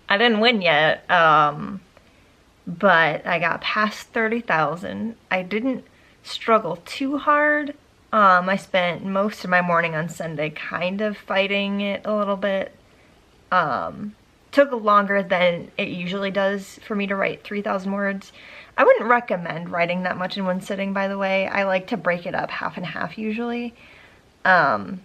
I didn't win yet, but I got past 30,000. I didn't struggle too hard. I spent most of my morning on Sunday kind of fighting it a little bit. Took longer than it usually does for me to write 3,000 words. I wouldn't recommend writing that much in one sitting, by the way. I like to break it up half and half usually. I'm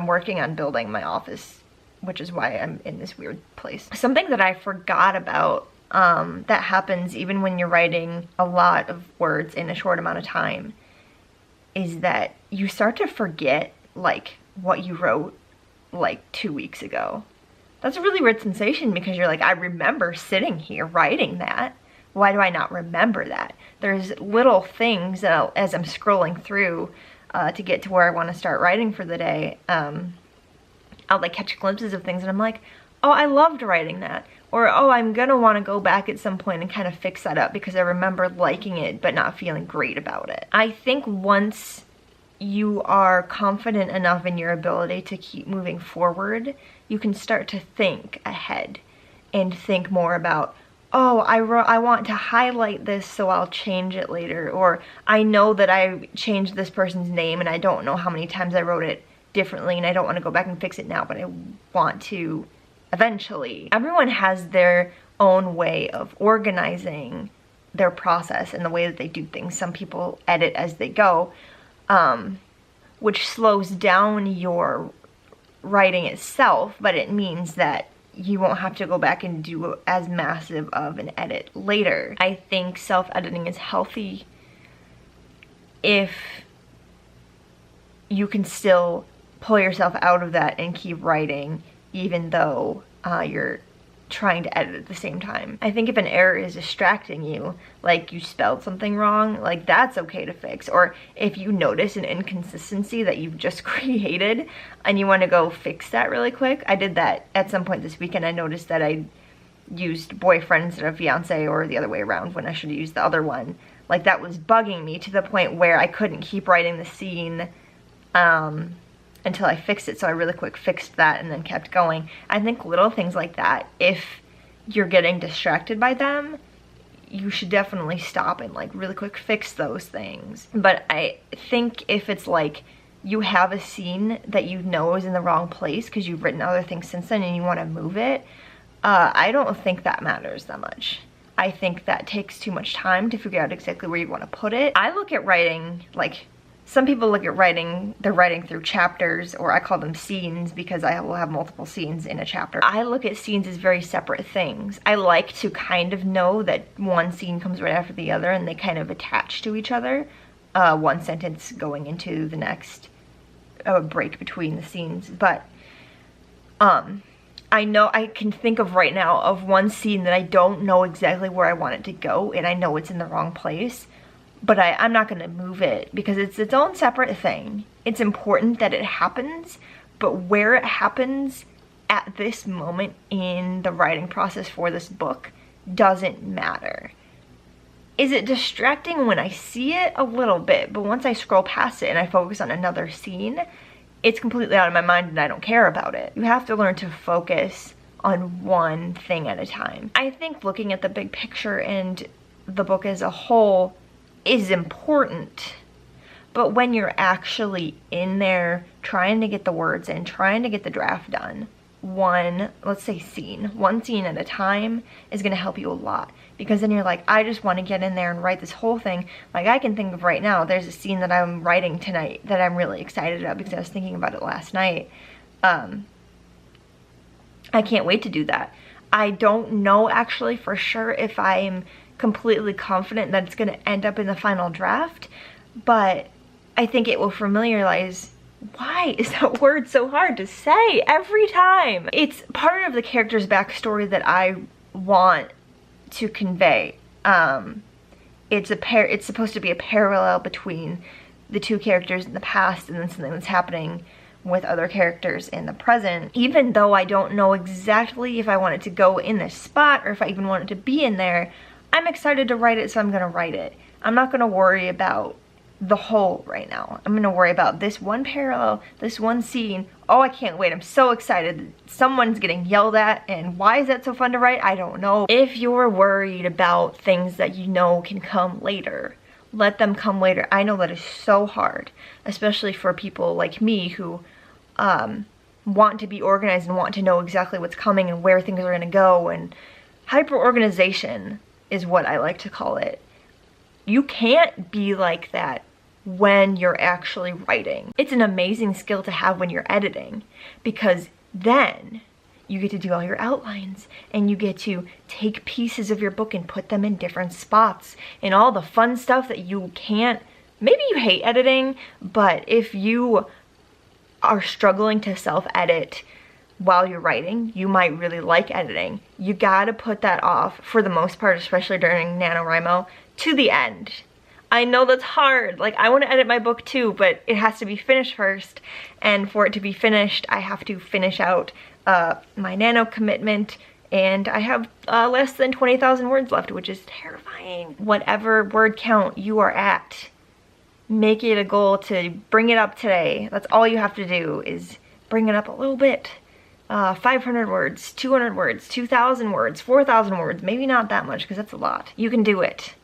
working on building my office, which is why I'm in this weird place. Something that I forgot about that happens even when you're writing a lot of words in a short amount of time is that you start to forget like what you wrote like 2 weeks ago. That's a really weird sensation because you're like, I remember sitting here writing that. Why do I not remember that? There's little things that as I'm scrolling through to get to where I want to start writing for the day, I'll like catch glimpses of things and I'm like, oh, I loved writing that. Or, oh, I'm gonna want to go back at some point and kind of fix that up because I remember liking it but not feeling great about it. I think once you are confident enough in your ability to keep moving forward, you can start to think ahead and think more about, oh, I want to highlight this so I'll change it later, or I know that I changed this person's name and I don't know how many times I wrote it differently and I don't want to go back and fix it now, but I want to eventually. Everyone has their own way of organizing their process and the way that they do things. Some people edit as they go, which slows down your writing itself, but it means that you won't have to go back and do as massive of an edit later. I think self-editing is healthy if you can still pull yourself out of that and keep writing even though you're trying to edit at the same time. I think if an error is distracting you, like you spelled something wrong, like that's okay to fix. Or if you notice an inconsistency that you've just created and you want to go fix that really quick. I did that at some point this weekend. I noticed that I used boyfriend instead of fiance, or the other way around when I should have used the other one. Like that was bugging me to the point where I couldn't keep writing the scene until I fixed it. So I really quick fixed that and then kept going. I think little things like that, if you're getting distracted by them, you should definitely stop and like really quick fix those things. But I think if it's like you have a scene that you know is in the wrong place because you've written other things since then and you want to move it, I don't think that matters that much. I think that takes too much time to figure out exactly where you want to put it. I look at writing like, some people look at writing, they're writing through chapters, or I call them scenes because I will have multiple scenes in a chapter. I look at scenes as very separate things. I like to kind of know that one scene comes right after the other and they kind of attach to each other. One sentence going into the next, break between the scenes. But I know I can think of right now of one scene that I don't know exactly where I want it to go and I know it's in the wrong place. But I'm not going to move it because it's its own separate thing. It's important that it happens, but where it happens at this moment in the writing process for this book doesn't matter. Is it distracting when I see it? A little bit, but once I scroll past it and I focus on another scene, it's completely out of my mind and I don't care about it. You have to learn to focus on one thing at a time. I think looking at the big picture and the book as a whole is important, but when you're actually in there trying to get the words in, trying to get the draft done, let's say one scene at a time is going to help you a lot, because then you're like, I just want to get in there and write this whole thing. Like I can think of right now, there's a scene that I'm writing tonight that I'm really excited about because I was thinking about it last night. I can't wait to do that. I don't know actually for sure if I'm completely confident that it's going to end up in the final draft, but I think it will familiarize. Why is that word so hard to say every time? It's part of the character's backstory that I want to convey. It's supposed to be a parallel between the two characters in the past and then something that's happening with other characters in the present. Even though I don't know exactly if I want it to go in this spot or if I even want it to be in there, I'm excited to write it, so I'm gonna write it. I'm not gonna worry about the whole right now. I'm gonna worry about this one parallel, this one scene. Oh, I can't wait. I'm so excited. Someone's getting yelled at, and why is that so fun to write? I don't know. If you're worried about things that you know can come later, let them come later. I know that is so hard, especially for people like me who want to be organized and want to know exactly what's coming and where things are gonna go, and hyper-organization is what I like to call it. You can't be like that when you're actually writing. It's an amazing skill to have when you're editing, because then you get to do all your outlines and you get to take pieces of your book and put them in different spots and all the fun stuff that you can't. Maybe you hate editing, but if you are struggling to self-edit while you're writing, you might really like editing. You gotta put that off, for the most part, especially during NaNoWriMo, to the end. I know that's hard. Like, I want to edit my book too, but it has to be finished first, and for it to be finished, I have to finish out my nano commitment, and I have less than 20,000 words left, which is terrifying. Whatever word count you are at, make it a goal to bring it up today. That's all you have to do, is bring it up a little bit. 500 words, 200 words, 2,000 words, 4,000 words, maybe not that much because that's a lot. You can do it.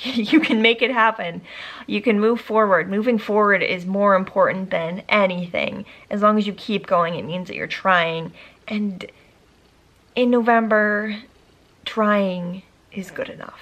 You can make it happen. You can move forward. Moving forward is more important than anything. As long as you keep going, it means that you're trying. And in November, trying is good enough.